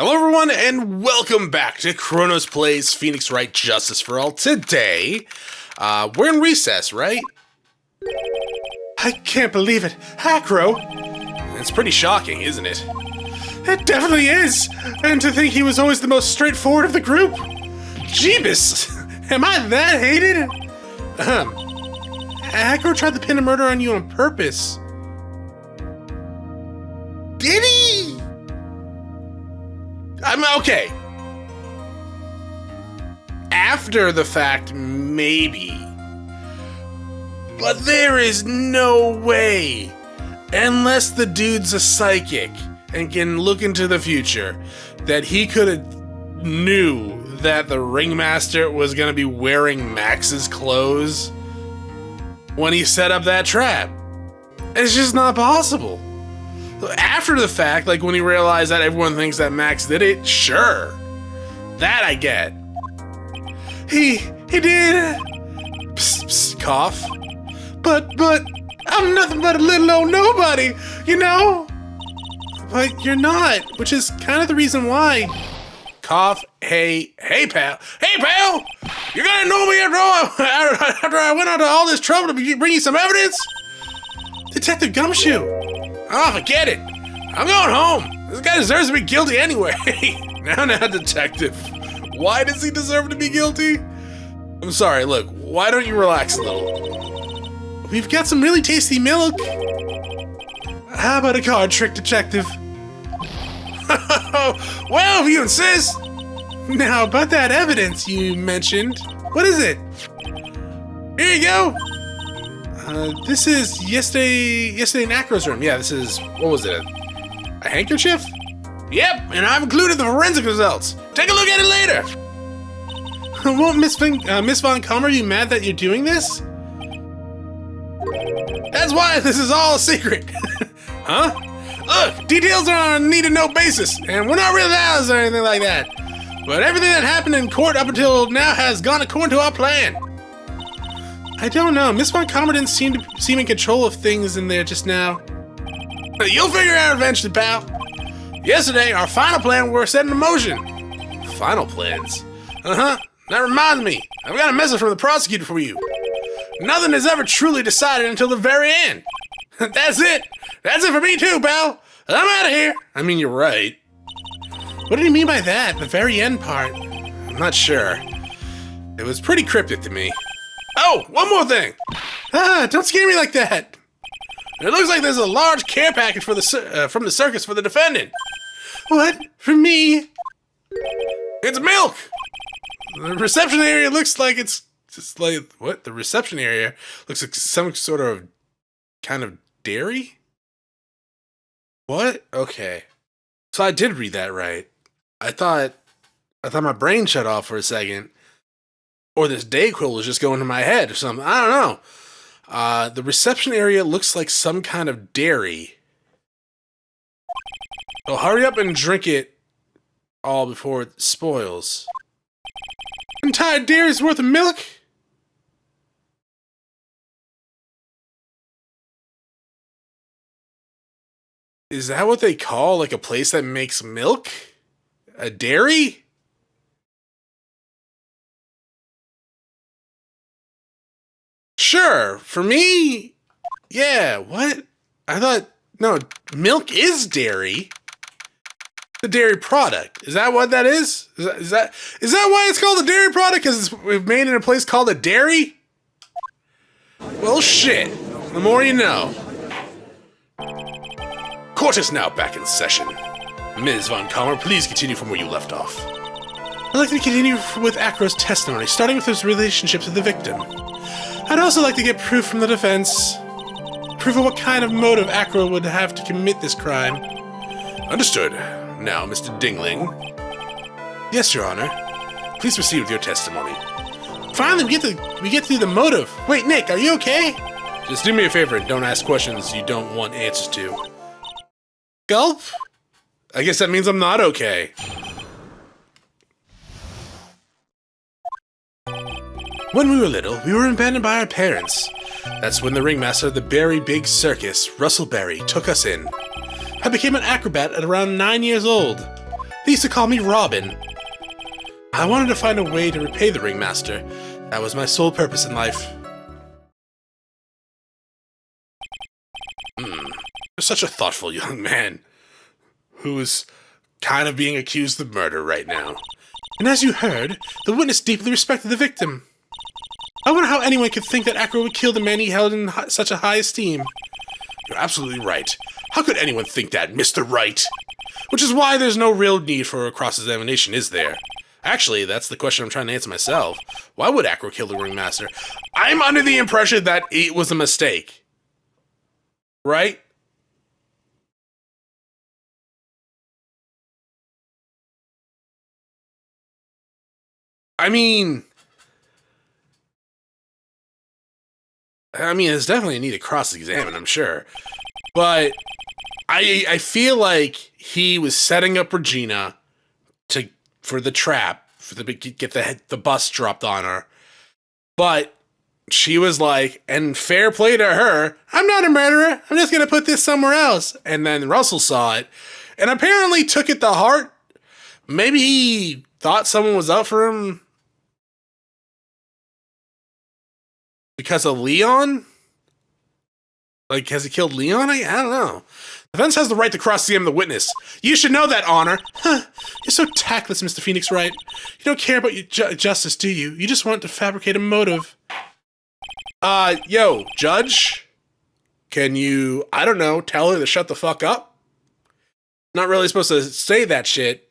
Hello everyone, and welcome back to Chronos Plays Phoenix Wright Justice for All. Today, we're in recess, right? I can't believe it. Achoo! It's pretty shocking, isn't it? It definitely is! And to think he was always the most straightforward of the group! Jeebus! Am I that hated? Achoo tried to pin a murder on you on purpose. Did he? I'm okay. After the fact, maybe. But there is no way, unless the dude's a psychic and can look into the future, that he could have knew that the ringmaster was going to be wearing Max's clothes when he set up that trap. It's just not possible. After the fact, like when he realized that everyone thinks that Max did it, sure. That I get. He did. Psst, psst, cough. But, I'm nothing but a little old nobody, you know? But you're not, which is kind of the reason why. Cough. Hey, pal. Hey, pal! You're gonna know me after I went out to all this trouble to bring you some evidence? Detective Gumshoe. Oh, forget it. I'm going home. This guy deserves to be guilty anyway. Now, detective. Why does he deserve to be guilty? I'm sorry, look, why don't you relax a little? We've got some really tasty milk. How about a card trick, detective? Well, if you insist. Now, about that evidence you mentioned, what is it? Here you go. This is yesterday in Achoo's room. Yeah, this is, what was it? A handkerchief? Yep, and I've included the forensic results. Take a look at it later. Won't Miss Von Comer be mad that you're doing this? That's why this is all a secret. Huh? Look, details are on a need-to-know basis, and we're not really hours or anything like that. But everything that happened in court up until now has gone according to our plan. I don't know. Miss Von Comer didn't seem in control of things in there just now. You'll figure it out eventually, pal. Yesterday, our final plan were set in motion. Final plans? Uh-huh. That reminds me. I've got a message from the prosecutor for you. Nothing is ever truly decided until the very end. That's it. That's it for me too, pal. I'm out of here. I mean, you're right. What do you mean by that? The very end part? I'm not sure. It was pretty cryptic to me. Oh, one more thing. Don't scare me like that. It looks like there's a large care package for from the circus for the defendant. What? For me? It's milk. The reception area looks like it's just like, what? The reception area looks like some sort of kind of dairy? What? Okay. So I did read that right. I thought my brain shut off for a second. Or this Dayquil was just going to my head or something. I don't know. The reception area looks like some kind of dairy. So hurry up and drink it all before it spoils. An entire dairy's worth of milk? Is that what they call like a place that makes milk? A dairy? Sure, for me, yeah, what? I thought, no, milk is dairy. The dairy product. Is that what that is? Is that why it's called a dairy product? Because it's made in a place called a dairy? Well, shit. The more you know. Court is now back in session. Ms. Von Comer, please continue from where you left off. I'd like to continue with Achoo's testimony, starting with his relationship to the victim. I'd also like to get proof from the defense. Proof of what kind of motive Achoo would have to commit this crime. Understood. Now, Mr. Dingling. Yes, Your Honor. Please proceed with your testimony. Finally, we get through the motive. Wait, Nick, are you okay? Just do me a favor and don't ask questions you don't want answers to. Gulp? I guess that means I'm not okay. When we were little, we were abandoned by our parents. That's when the ringmaster of the Berry Big Circus, Russell Berry, took us in. I became an acrobat at around 9 years old. They used to call me Robin. I wanted to find a way to repay the Ringmaster. That was my sole purpose in life. You're such a thoughtful young man who is kind of being accused of murder right now. And as you heard, the witness deeply respected the victim. I wonder how anyone could think that Achoo would kill the man he held in such a high esteem. You're absolutely right. How could anyone think that, Mr. Wright? Which is why there's no real need for a cross-examination, is there? Actually, that's the question I'm trying to answer myself. Why would Achoo kill the Ringmaster? I'm under the impression that it was a mistake. Right? I mean, it's definitely a need to cross-examine, I'm sure. But I feel like he was setting up Regina for the trap, to get the bus dropped on her. But she was like, and fair play to her, I'm not a murderer, I'm just going to put this somewhere else. And then Russell saw it, and apparently took it to heart. Maybe he thought someone was out for him because of Leon? Like, has he killed Leon? I don't know. The defense has the right to cross-examine the witness. You should know that, Honor. Huh. You're so tactless, Mr. Phoenix Wright. You don't care about your justice, do you? You just want to fabricate a motive. Yo, Judge? Can you, I don't know, tell her to shut the fuck up? Not really supposed to say that shit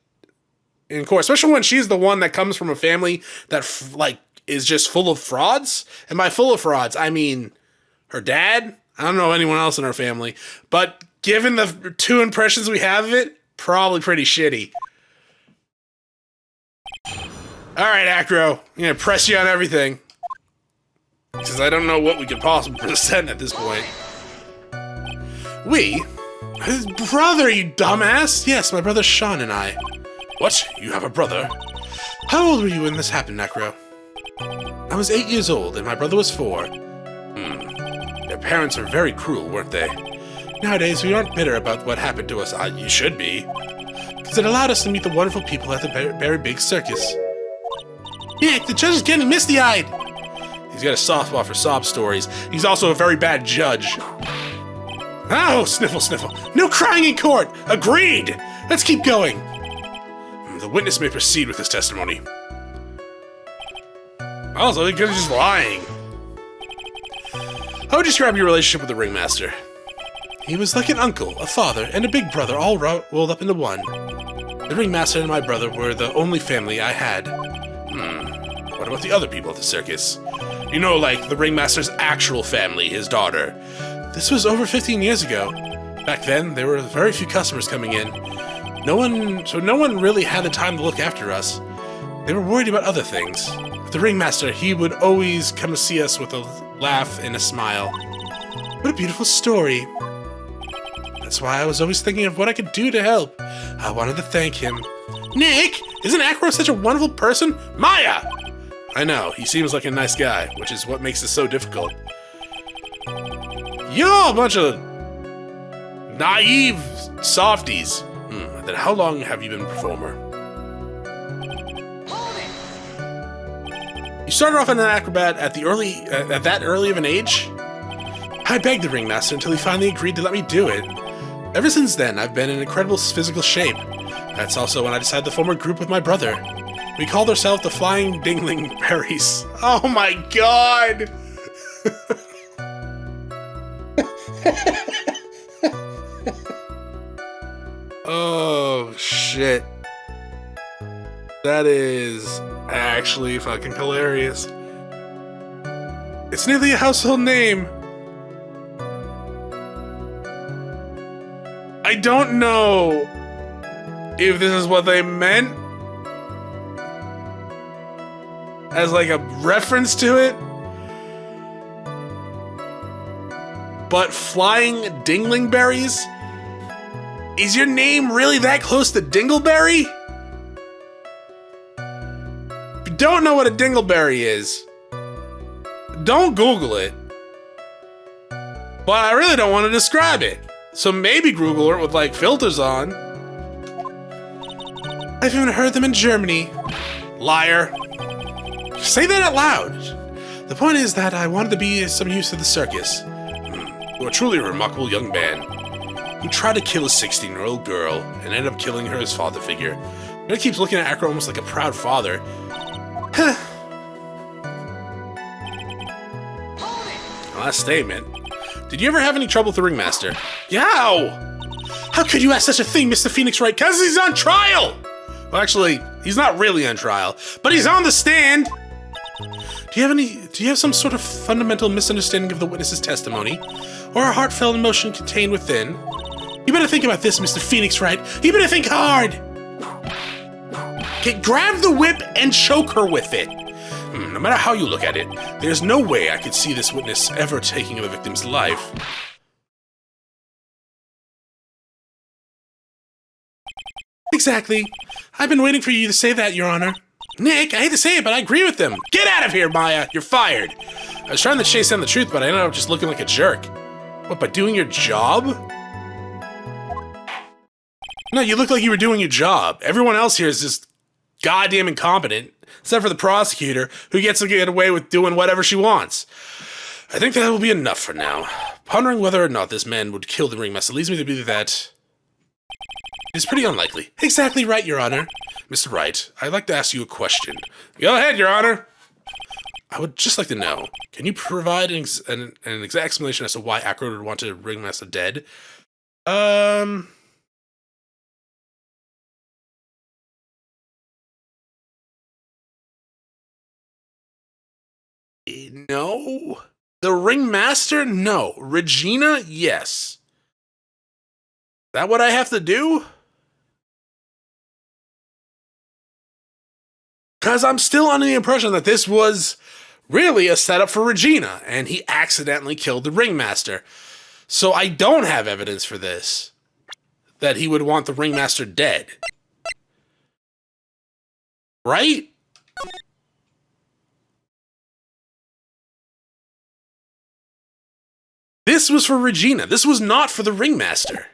in court, especially when she's the one that comes from a family that, is just full of frauds. And by full of frauds, I mean her dad. I don't know anyone else in her family. But given the two impressions we have of it, probably pretty shitty. Alright, Achoo. I'm gonna press you on everything. Because I don't know what we could possibly present at this point. We? His brother, you dumbass! Yes, my brother Sean and I. What? You have a brother? How old were you when this happened, Achoo? I was 8 years old, and my brother was 4. Their parents were very cruel, weren't they? Nowadays, we aren't bitter about what happened to us. You should be. Because it allowed us to meet the wonderful people at the very big circus. Nick, the judge is getting misty-eyed! He's got a soft spot for sob stories. He's also a very bad judge. Oh, sniffle, sniffle. No crying in court! Agreed! Let's keep going! The witness may proceed with his testimony. Also, he could have just lying. How would you describe your relationship with the Ringmaster? He was like an uncle, a father, and a big brother all rolled up into one. The Ringmaster and my brother were the only family I had. What about the other people at the circus? You know, like the Ringmaster's actual family, his daughter. This was over 15 years ago. Back then, there were very few customers coming in. No one really had the time to look after us. They were worried about other things. But the Ringmaster, he would always come to see us with a laugh and a smile. What a beautiful story. That's why I was always thinking of what I could do to help. I wanted to thank him. Nick, isn't Achoo such a wonderful person? Maya! I know, he seems like a nice guy, which is what makes this so difficult. You're a bunch of naive softies. Then how long have you been a performer? You started off as an acrobat at that early of an age? I begged the Ringmaster until he finally agreed to let me do it. Ever since then, I've been in incredible physical shape. That's also when I decided to form a group with my brother. We called ourselves the Flying Dingling Berries. Oh my god! Oh shit. That is actually fucking hilarious. It's nearly a household name. I don't know if this is what they meant as like a reference to it, but Flying Dinglingberries? Is your name really that close to Dingleberry? If you don't know what a Dingleberry is, don't Google it. But I really don't want to describe it. So maybe Google it with like filters on. I've even heard them in Germany. Liar. Say that out loud. The point is that I wanted to be of some use to the circus. You are truly a remarkable young man who tried to kill a 16-year-old girl and ended up killing her as father figure. And it keeps looking at Achoo almost like a proud father. Last statement. Did you ever have any trouble with the ringmaster? Yow! How could you ask such a thing, Mr. Phoenix Wright? 'Cause he's on trial! Well, actually, he's not really on trial, but he's on the stand! Do you have some sort of fundamental misunderstanding of the witness's testimony? Or a heartfelt emotion contained within? You better think about this, Mr. Phoenix Wright. You better think hard! Okay, grab the whip and choke her with it. No matter how you look at it, there's no way I could see this witness ever taking the victim's life. Exactly. I've been waiting for you to say that, Your Honor. Nick, I hate to say it, but I agree with them. Get out of here, Maya. You're fired. I was trying to chase down the truth, but I ended up just looking like a jerk. What, by doing your job? No, you look like you were doing your job. Everyone else here is just goddamn incompetent, except for the prosecutor, who gets to get away with doing whatever she wants. I think that will be enough for now. Pondering whether or not this man would kill the ringmaster leads me to believe that it's pretty unlikely. Exactly right, Your Honor. Mr. Wright, I'd like to ask you a question. Go ahead, Your Honor. I would just like to know, can you provide an exact explanation as to why Achoo would want to ringmaster dead? No. The ringmaster? No. Regina? Yes. Is that what I have to do? Because I'm still under the impression that this was really a setup for Regina, and he accidentally killed the ringmaster. So I don't have evidence for this, that he would want the ringmaster dead. Right? This was for Regina. This was not for the ringmaster.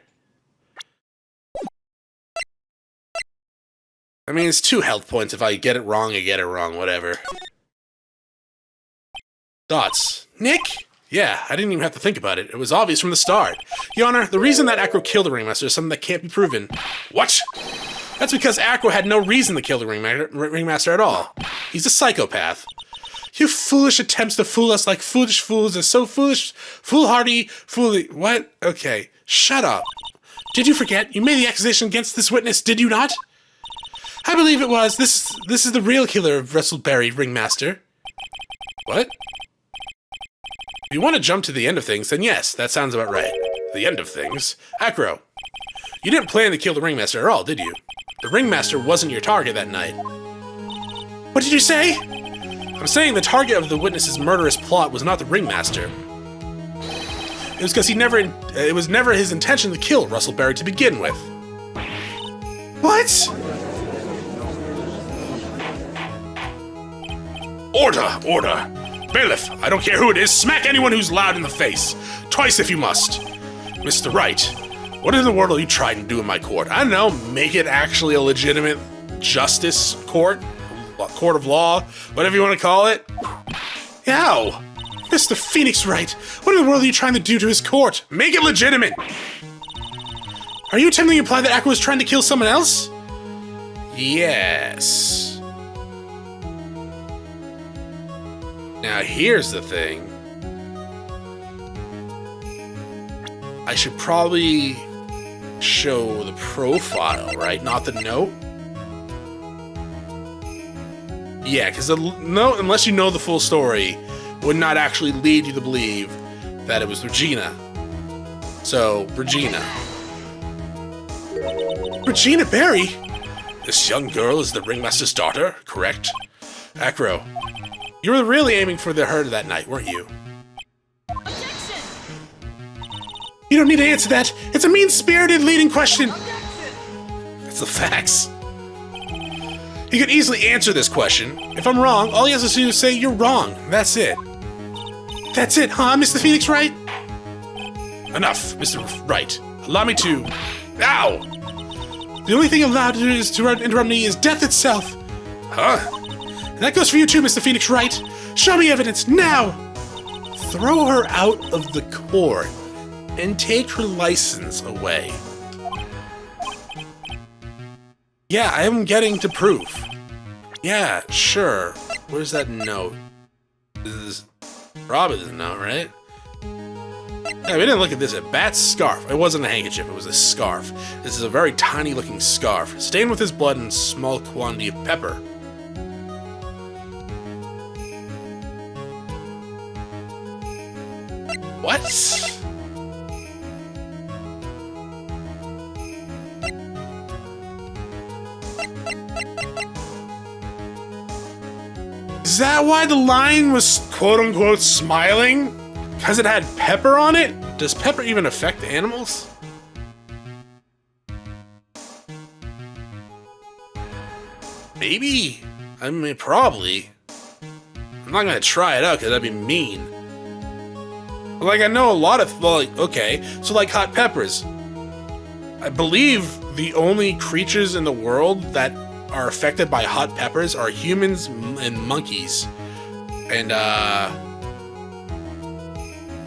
I mean, it's 2 health points. If I get it wrong, I get it wrong. Whatever. Thoughts? Nick? Yeah, I didn't even have to think about it. It was obvious from the start. Your Honor, the reason that Achoo killed the ringmaster is something that can't be proven. What? That's because Achoo had no reason to kill the ringmaster at all. He's a psychopath. Your foolish attempts to fool us like foolish fools are so foolish, foolhardy, What? Okay, shut up. Did you forget? You made the accusation against this witness, did you not? I believe it was. This is the real killer of Russellberry, ringmaster. What? If you want to jump to the end of things, then yes, that sounds about right. The end of things? Achoo, you didn't plan to kill the ringmaster at all, did you? The ringmaster wasn't your target that night. What did you say? I'm saying the target of the witness's murderous plot was not the ringmaster. It was because it was never his intention to kill Russellberry to begin with. What? Order! Order! Bailiff, I don't care who it is, smack anyone who's loud in the face. Twice if you must. Mr. Wright, what in the world are you trying to do in my court? I don't know, make it actually a legitimate justice court? Court of law? Whatever you want to call it? Yow! Mr. Phoenix Wright, what in the world are you trying to do to his court? Make it legitimate! Are you attempting to imply that Achoo was trying to kill someone else? Yes. Now here's the thing. I should probably show the profile, right? Not the note? Yeah, because the note, unless you know the full story, would not actually lead you to believe that it was Regina. So, Regina. Regina Berry? This young girl is the ringmaster's daughter, correct? Achoo, you were really aiming for the herd that night, weren't you? Objection! You don't need to answer that. It's a mean-spirited leading question. That's the facts. He could easily answer this question. If I'm wrong, all he has to do is say you're wrong. That's it. That's it, huh, Mr. Phoenix Wright? Enough, Mr. Wright. Allow me to... Ow! The only thing allowed to do is to interrupt me is death itself. Huh? And that goes for you too, Mr. Phoenix Wright. Show me evidence, now! Throw her out of the court and take her license away. Yeah, I am getting to proof. Yeah, sure. Where's that note? This is probably the note, right? Yeah, we didn't look at this. A bat's scarf. It wasn't a handkerchief, it was a scarf. This is a very tiny looking scarf, stained with his blood and small quantity of pepper. What? Is that why the line was quote-unquote smiling? Because it had pepper on it? Does pepper even affect animals? Maybe. I mean, probably. I'm not gonna try it out because that'd be mean. But, like, I know a lot of, well, like, okay, so like hot peppers. I believe the only creatures in the world that are affected by hot peppers are humans and monkeys. And,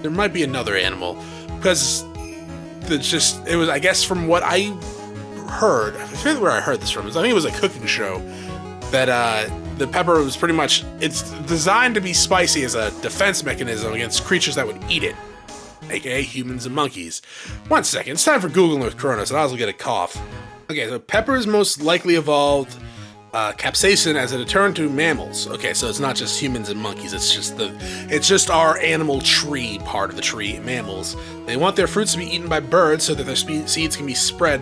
there might be another animal. Because it was, I guess, from what I heard, I forget where I heard this from. I think it was a cooking show, that the pepper was pretty much, it's designed to be spicy as a defense mechanism against creatures that would eat it, aka humans and monkeys. 1 second, it's time for Googling with Chronos, and I also get a cough. Okay, so peppers most likely evolved capsaicin as a deterrent to mammals. Okay, so it's not just humans and monkeys, it's just our animal tree part of the tree, mammals. They want their fruits to be eaten by birds so that their seeds can be spread,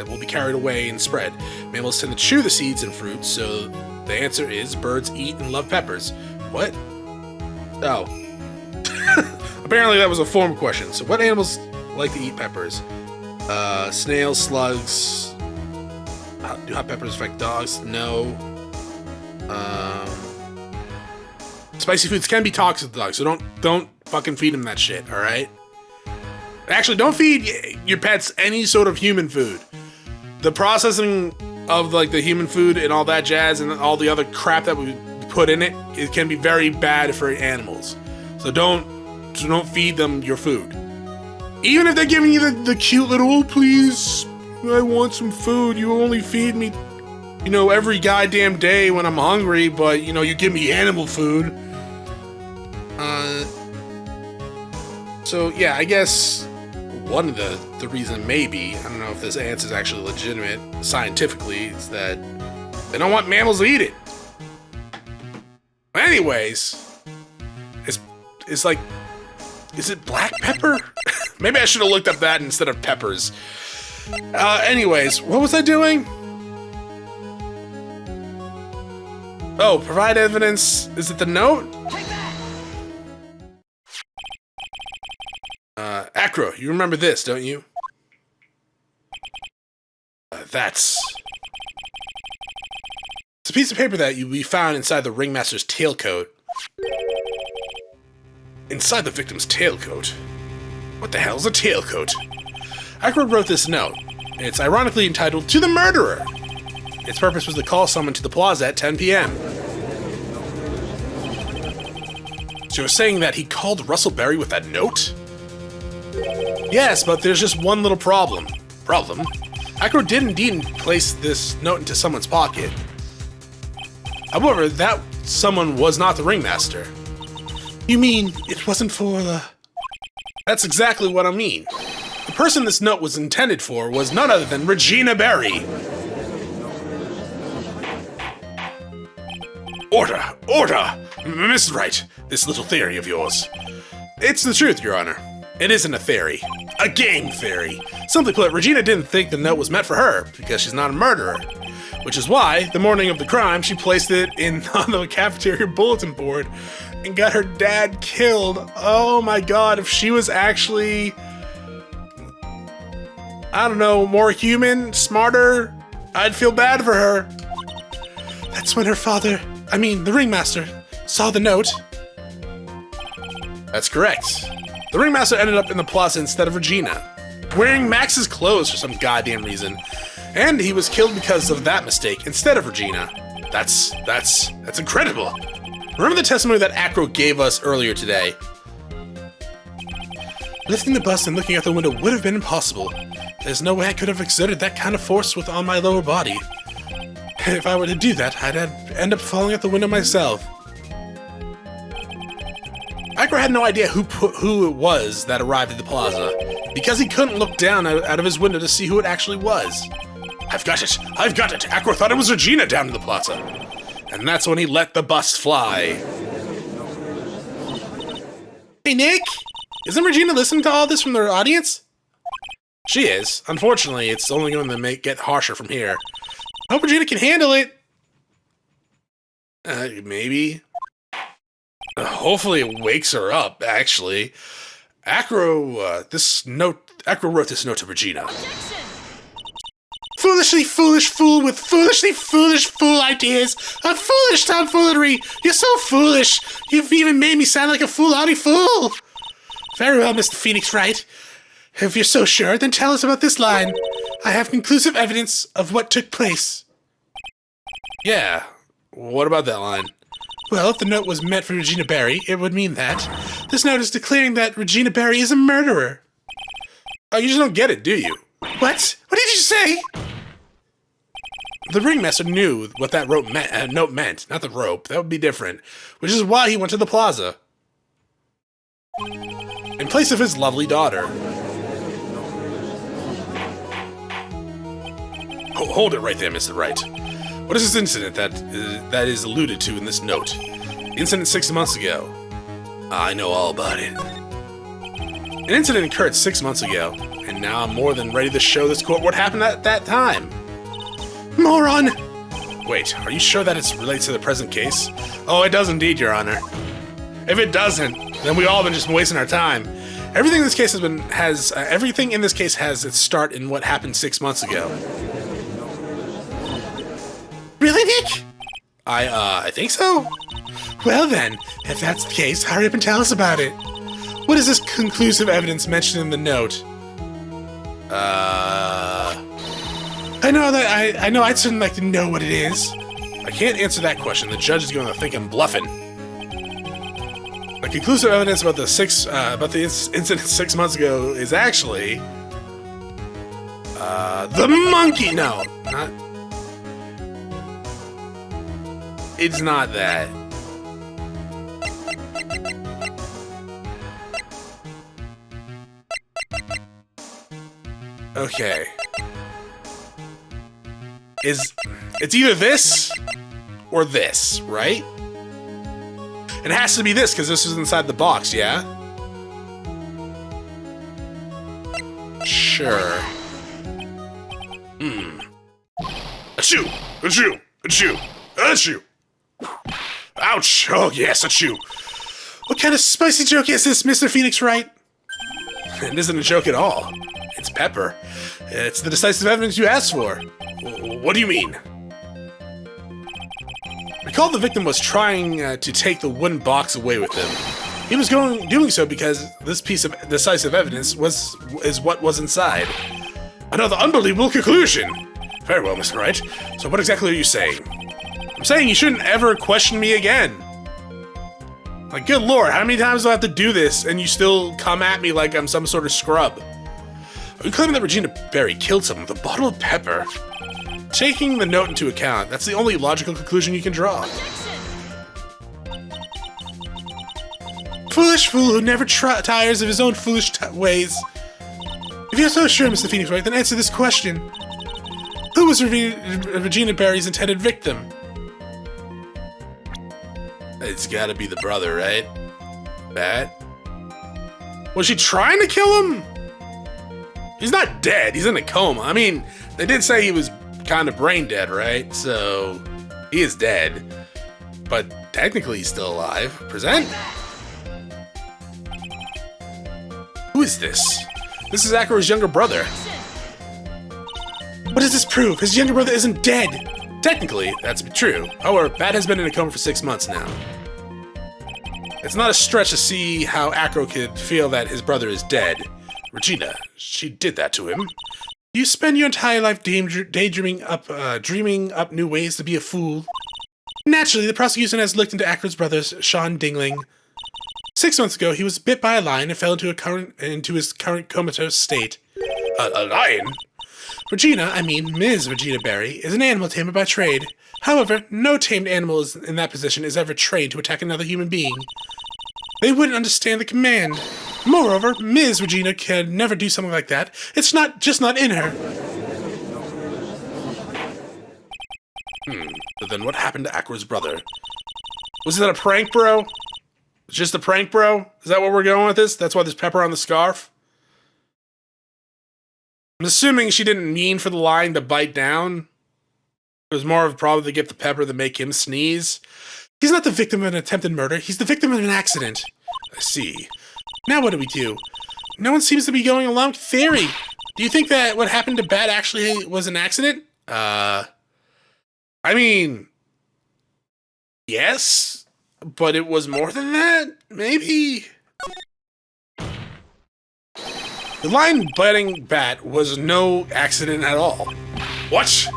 will be carried away and spread. Mammals tend to chew the seeds and fruits, so the answer is birds eat and love peppers. What? Oh. Apparently that was a form question. So what animals like to eat peppers? Snails, slugs. Do hot peppers affect dogs? No. Spicy foods can be toxic to dogs, so don't fucking feed them that shit, alright? Actually, don't feed your pets any sort of human food. The processing of, like, the human food and all that jazz and all the other crap that we put in it, it can be very bad for animals. So don't feed them your food. Even if they're giving you the cute little, oh, please, I want some food. You only feed me, every goddamn day when I'm hungry, but, you give me animal food. So, yeah, I guess one of the reason maybe, I don't know if this answer is actually legitimate scientifically, is that they don't want mammals to eat it. Anyways, it's like, is it black pepper? Maybe I should have looked up that instead of peppers. Anyways, what was I doing? Oh, provide evidence. Is it the note? Take that! Achoo, you remember this, don't you? It's a piece of paper that we found inside the ringmaster's tailcoat. Inside the victim's tailcoat? What the hell's a tailcoat? Achoo wrote this note. It's ironically entitled, "To the Murderer." Its purpose was to call someone to the plaza at 10 p.m. So you're saying that he called Russell Berry with that note? Yes, but there's just one little problem. Problem? Achoo did indeed place this note into someone's pocket. However, that someone was not the ringmaster. You mean it wasn't for the... That's exactly what I mean. The person this note was intended for was none other than Regina Berry. Order! Order! Mr. Wright, this little theory of yours. It's the truth, Your Honor. It isn't a theory. A game theory. Simply put, Regina didn't think the note was meant for her, because she's not a murderer. Which is why, the morning of the crime, she placed it on the cafeteria bulletin board and got her dad killed. Oh my god, if she was actually... I don't know, more human, smarter, I'd feel bad for her. That's when her father, the ringmaster, saw the note. That's correct. The ringmaster ended up in the plaza instead of Regina, wearing Max's clothes for some goddamn reason. And he was killed because of that mistake instead of Regina. That's incredible. Remember the testimony that Achoo gave us earlier today? Lifting the bus and looking out the window would have been impossible. There's no way I could have exerted that kind of force on my lower body. If I were to do that, I'd end up falling out the window myself. Achoo had no idea who it was that arrived at the plaza, because he couldn't look down out of his window to see who it actually was. I've got it! I've got it! Achoo thought it was Regina down in the plaza. And that's when he let the bus fly. Hey, Nick! Isn't Regina listening to all this from their audience? She is. Unfortunately, it's only going to get harsher from here. I hope Regina can handle it. Maybe. Hopefully it wakes her up, actually. Achoo wrote this note to Regina. Objection! Foolishly foolish fool with foolishly foolish fool ideas. A foolish tomfoolery. You're so foolish. You've even made me sound like a foolhardy fool. Very well, Mr. Phoenix Wright. If you're so sure, then tell us about this line. I have conclusive evidence of what took place. Yeah. What about that line? Well, if the note was meant for Regina Barry, it would mean that. This note is declaring that Regina Barry is a murderer. Oh, you just don't get it, do you? What? What did you say? The ringmaster knew what that note meant. Not the rope. That would be different. Which is why he went to the plaza. In place of his lovely daughter. Hold it right there, Mr. Wright. What is this incident that is alluded to in this note? Incident 6 months ago. I know all about it. An incident occurred 6 months ago, and now I'm more than ready to show this court what happened at that time. Moron! Wait, are you sure that it relates to the present case? Oh, it does indeed, Your Honor. If it doesn't, then we all been just wasting our time. Everything in this case has its start in what happened 6 months ago. Really, Nick? I think so. Well then, if that's the case, hurry up and tell us about it. What is this conclusive evidence mentioned in the note? I know I'd certainly like to know what it is. I can't answer that question. The judge is going to think I'm bluffing. The conclusive evidence about the incident 6 months ago is actually the monkey. No, not. It's not that. Okay. It's either this or this, right? It has to be this because this is inside the box, yeah? Sure. Achoo! Achoo! Achoo! Achoo! Ouch! Oh yes, achoo! What kind of spicy joke is this, Mr. Phoenix Wright? It isn't a joke at all. It's pepper. It's the decisive evidence you asked for. What do you mean? Recall the victim was trying to take the wooden box away with him. He was doing so because this piece of decisive evidence is what was inside. Another unbelievable conclusion! Very well, Mr. Wright. So what exactly are you saying? I'm saying you shouldn't ever question me again. Like, good lord, how many times do I have to do this and you still come at me like I'm some sort of scrub? Are you claiming that Regina Barry killed someone with a bottle of pepper? Taking the note into account, that's the only logical conclusion you can draw. Foolish fool who never tires of his own foolish ways. If you're so sure, Mr. Phoenix Wright, then answer this question. Who was Regina Barry's intended victim? It's gotta be the brother, right? Bat? Was she trying to kill him? He's not dead, he's in a coma. I mean, they did say he was kind of brain dead, right? So, he is dead. But technically he's still alive. Present? Who is this? This is Achoo's younger brother. What does this prove? His younger brother isn't dead. Technically, that's true. However, Bat has been in a coma for 6 months now. It's not a stretch to see how Achoo could feel that his brother is dead. Regina, she did that to him. You spend your entire life daydreaming up, dreaming up new ways to be a fool. Naturally, the prosecution has looked into Achoo's brother, Sean Dingling. 6 months ago, he was bit by a lion and fell into his current comatose state. A lion? Ms. Regina Berry, is an animal tamer by trade. However, no tamed animal in that position is ever trained to attack another human being. They wouldn't understand the command. Moreover, Ms. Regina can never do something like that. It's just not in her. But then what happened to Achoo's brother? Was that a prank, bro? Just a prank, bro? Is that what we're going with this? That's why there's pepper on the scarf? I'm assuming she didn't mean for the lion to bite down. It was more of probably to get the pepper to make him sneeze. He's not the victim of an attempted murder. He's the victim of an accident. I see. Now what do we do? No one seems to be going along with theory. Do you think that what happened to Bat actually was an accident? I mean, yes, but it was more than that, maybe? The lion biting Bat was no accident at all. What?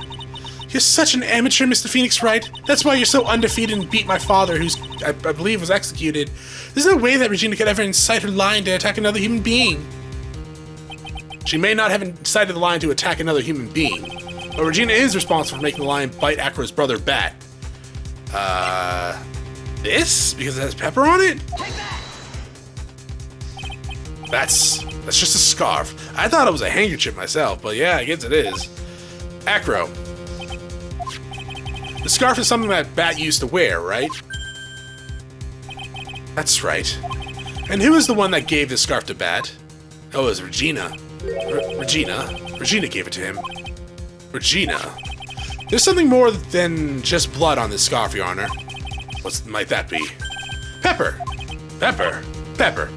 You're such an amateur, Mr. Phoenix Wright. That's why you're so undefeated and beat my father, who's, I believe, was executed. There's no way that Regina could ever incite her lion to attack another human being. She may not have incited the lion to attack another human being, but Regina is responsible for making the lion bite Achoo's brother, Bat. This? Because it has pepper on it? That's just a scarf. I thought it was a handkerchief myself, but yeah, I guess it is. Achoo. The scarf is something that Bat used to wear, right? That's right. And who was the one that gave this scarf to Bat? Oh, it was Regina. Regina gave it to him. Regina. There's something more than just blood on this scarf, Your Honor. What might that be? Pepper. Pepper. Pepper.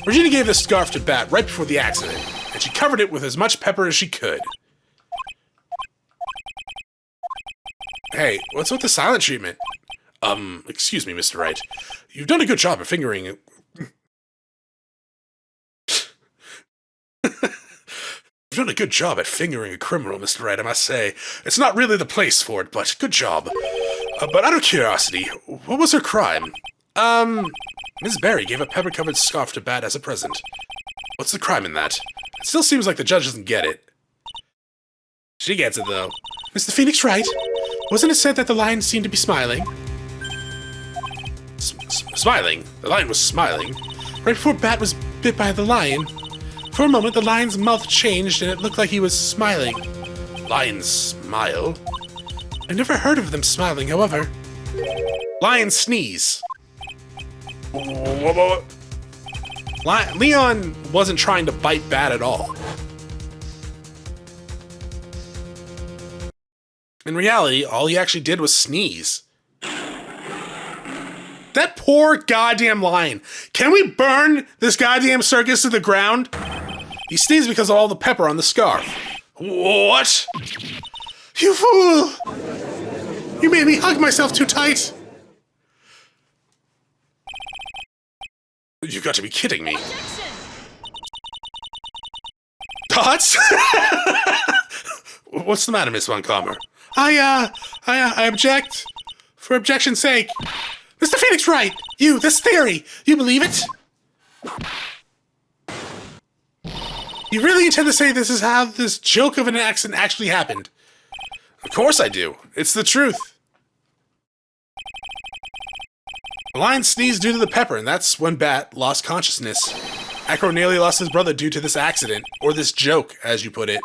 Regina gave this scarf to Bat right before the accident, and she covered it with as much pepper as she could. Hey, what's with the silent treatment? Excuse me, Mr. Wright. You've done a good job at fingering it. You've done a good job at fingering a criminal, Mr. Wright, I must say. It's not really the place for it, but good job. But out of curiosity, what was her crime? Ms. Berry gave a pepper-covered scarf to Bat as a present. What's the crime in that? It still seems like the judge doesn't get it. She gets it, though. Mr. Phoenix Wright, wasn't it said that the lion seemed to be smiling? Smiling? The lion was smiling. Right before Bat was bit by the lion. For a moment, the lion's mouth changed and it looked like he was smiling. Lions smile? I never heard of them smiling, however. Lions sneeze. Leon wasn't trying to bite Bat at all. In reality, all he actually did was sneeze. That poor goddamn lion. Can we burn this goddamn circus to the ground? He sneezed because of all the pepper on the scarf. What? You fool! You made me hug myself too tight. You've got to be kidding me. Objection! Dots? What's the matter, Miss Von Calmer? I object. For objection's sake. Mr. Phoenix Wright, this theory, you believe it? You really intend to say this is how this joke of an accident actually happened? Of course I do. It's the truth. The lion sneezed due to the pepper, and that's when Bat lost consciousness. Achoo nearly lost his brother due to this accident, or this joke, as you put it.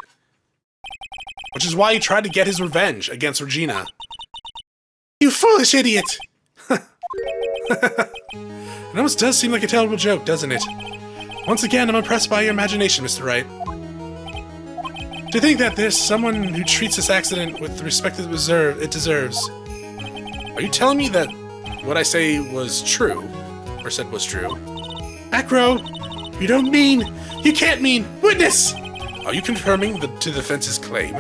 Which is why he tried to get his revenge against Regina. You foolish idiot! It almost does seem like a terrible joke, doesn't it? Once again, I'm impressed by your imagination, Mr. Wright. To think that there's someone who treats this accident with the respect it deserves. Are you telling me that what I say was true? Or said was true? Achoo, you don't mean... You can't mean... Witness! Are you confirming to the defense's claim?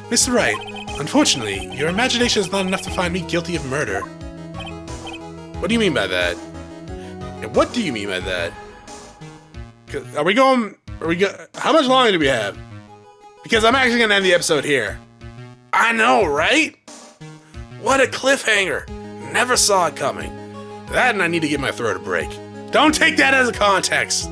Mr. Wright, unfortunately, your imagination is not enough to find me guilty of murder. What do you mean by that? And what do you mean by that? Are we going Are we go? How much longer do we have? Because I'm actually gonna end the episode here. I know, right? What a cliffhanger. Never saw it coming. That and I need to give my throat a break. Don't take that as a context.